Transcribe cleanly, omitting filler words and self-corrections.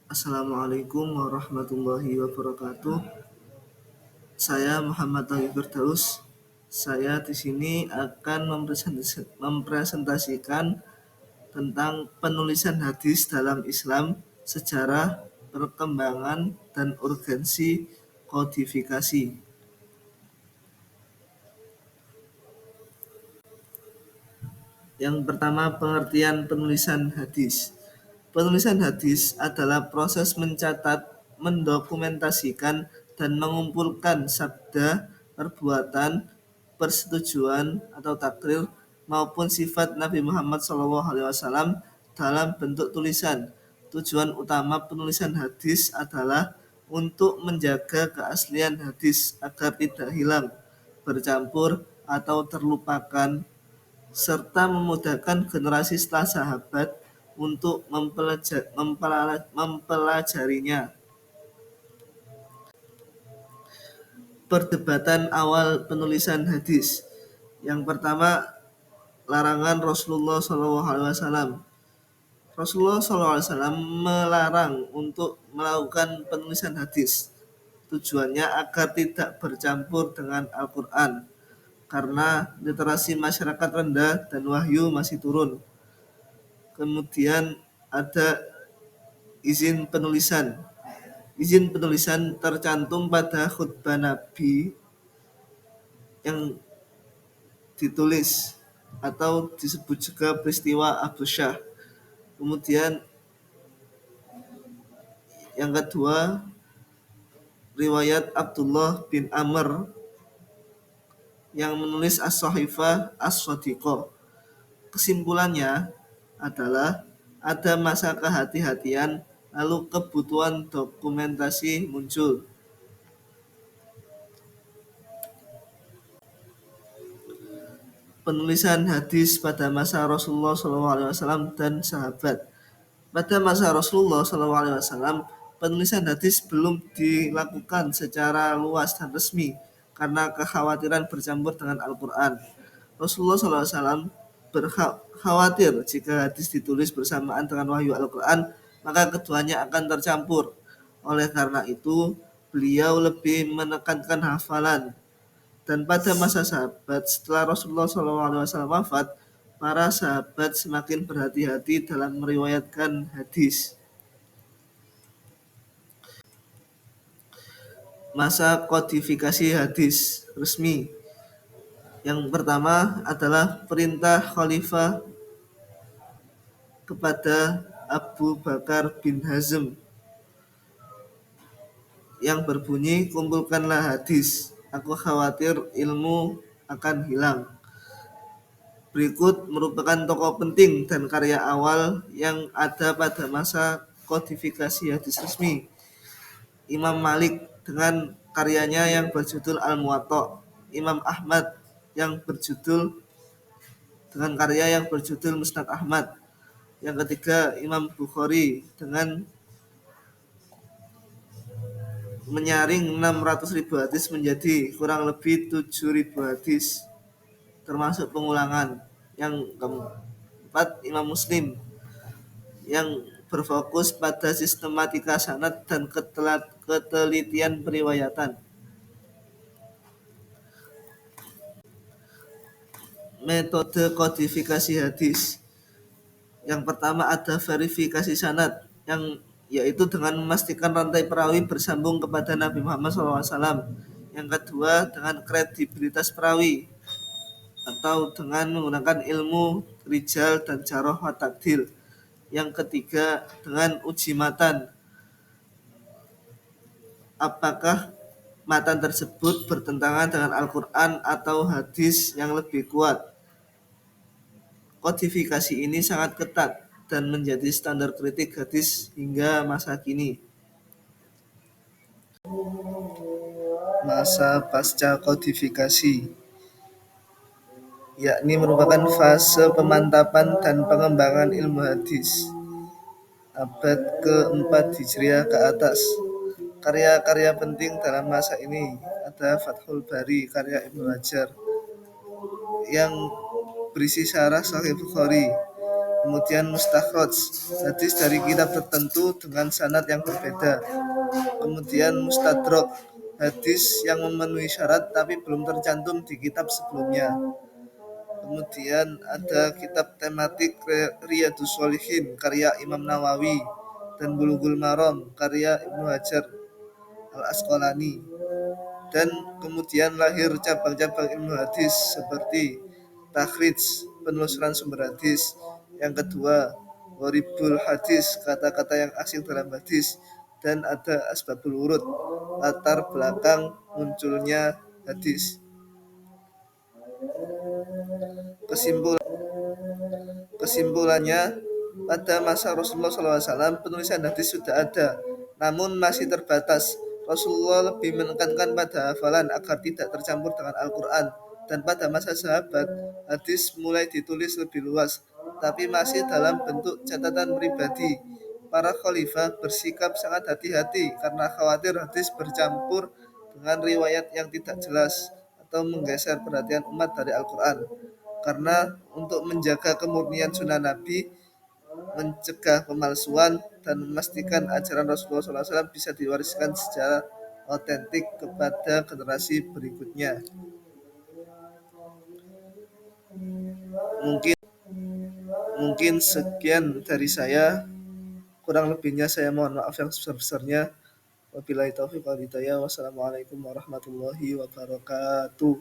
Assalamualaikum warahmatullahi wabarakatuh. Saya Muhammad Tauhid Firdaus. Saya di sini akan mempresentasikan tentang penulisan hadis dalam Islam, sejarah, perkembangan, dan urgensi kodifikasi. Yang pertama, pengertian penulisan hadis. Penulisan hadis adalah proses mencatat, mendokumentasikan, dan mengumpulkan sabda, perbuatan, persetujuan atau takrir maupun sifat Nabi Muhammad SAW dalam bentuk tulisan. Tujuan utama penulisan hadis adalah untuk menjaga keaslian hadis agar tidak hilang, bercampur, atau terlupakan, serta memudahkan generasi setelah sahabat untuk mempelajarinya. Perdebatan awal penulisan hadis. Yang pertama, larangan Rasulullah SAW. Rasulullah SAW melarang untuk melakukan penulisan hadis. Tujuannya agar tidak bercampur dengan Al-Quran, karena literasi masyarakat rendah dan wahyu masih turun. Kemudian ada izin penulisan. Izin penulisan tercantum pada khutbah Nabi yang ditulis atau disebut juga peristiwa Abu Syah. Kemudian yang kedua, riwayat Abdullah bin Amr yang menulis As-Sahifah As-Sadiqah. Kesimpulannya adalah ada masa kehati-hatian, lalu kebutuhan dokumentasi muncul. Penulisan hadis pada masa Rasulullah SAW dan sahabat. Pada masa Rasulullah SAW, penulisan hadis belum dilakukan secara luas dan resmi karena kekhawatiran bercampur dengan Al-Quran. Rasulullah SAW khawatir jika hadis ditulis bersamaan dengan wahyu Al-Quran, maka keduanya akan tercampur. Oleh karena itu, beliau lebih menekankan hafalan. Dan pada masa sahabat, setelah Rasulullah SAW wafat, para sahabat semakin berhati-hati dalam meriwayatkan hadis. Masa kodifikasi hadis resmi. Yang pertama adalah perintah Khalifah kepada Abu Bakar bin Hazm yang berbunyi, kumpulkanlah hadis, aku khawatir ilmu akan hilang. Berikut merupakan tokoh penting dan karya awal yang ada pada masa kodifikasi hadis resmi. Imam Malik dengan karyanya yang berjudul Al-Muwatta, Imam Ahmad yang berjudul dengan karya yang berjudul Musnad Ahmad. Yang ketiga, Imam Bukhari dengan menyaring 600.000 hadis menjadi kurang lebih 7.000 hadis, termasuk pengulangan. Yang keempat, Imam Muslim yang berfokus pada sistematika sanad dan ketelitian periwayatan. Metode kodifikasi hadis. Yang pertama ada verifikasi sanad, yang yaitu dengan memastikan rantai perawi bersambung kepada Nabi Muhammad SAW. Yang kedua dengan kredibilitas perawi, atau dengan menggunakan ilmu rijal dan jarh wa ta'dil. Yang ketiga dengan uji matan, apakah matan tersebut bertentangan dengan Al-Quran atau hadis yang lebih kuat. Kodifikasi ini sangat ketat dan menjadi standar kritik hadis hingga masa kini. Masa pasca kodifikasi, yakni merupakan fase pemantapan dan pengembangan ilmu hadis abad ke-4 Hijriah ke atas. Karya-karya penting dalam masa ini ada Fathul Bari karya Ibnu Hajar yang berisi syarah Sahih Bukhari, Kemudian mustakhraj, hadis dari kitab tertentu dengan sanad yang berbeda. Kemudian mustadrak, hadis yang memenuhi syarat tapi belum tercantum di kitab sebelumnya. Kemudian ada kitab tematik Riyadhus Shalihin karya Imam Nawawi dan Bulughul Maram karya Ibnu Hajar Al-Asqalani. Dan kemudian lahir cabang-cabang ilmu hadis seperti takhrij, penelusuran sumber hadis. Yang kedua, gharibul hadis, kata-kata yang asing dalam hadis. Dan ada asbabul wurud, latar belakang munculnya hadis. Kesimpulannya, pada masa Rasulullah SAW penulisan hadis sudah ada, namun masih terbatas. Rasulullah lebih menekankan pada hafalan agar tidak tercampur dengan Al-Quran. Dan pada masa sahabat, hadis mulai ditulis lebih luas, tapi masih dalam bentuk catatan pribadi. Para khalifah bersikap sangat hati-hati karena khawatir hadis bercampur dengan riwayat yang tidak jelas atau menggeser perhatian umat dari Al-Quran. Karena untuk menjaga kemurnian sunnah Nabi, mencegah pemalsuan, dan memastikan ajaran Rasulullah SAW bisa diwariskan secara otentik kepada generasi berikutnya. Mungkin sekian dari saya. Kurang lebihnya saya mohon maaf yang sebesar-besarnya. Wabillahi taufiq wal hidayah. Wassalamualaikum warahmatullahi wabarakatuh.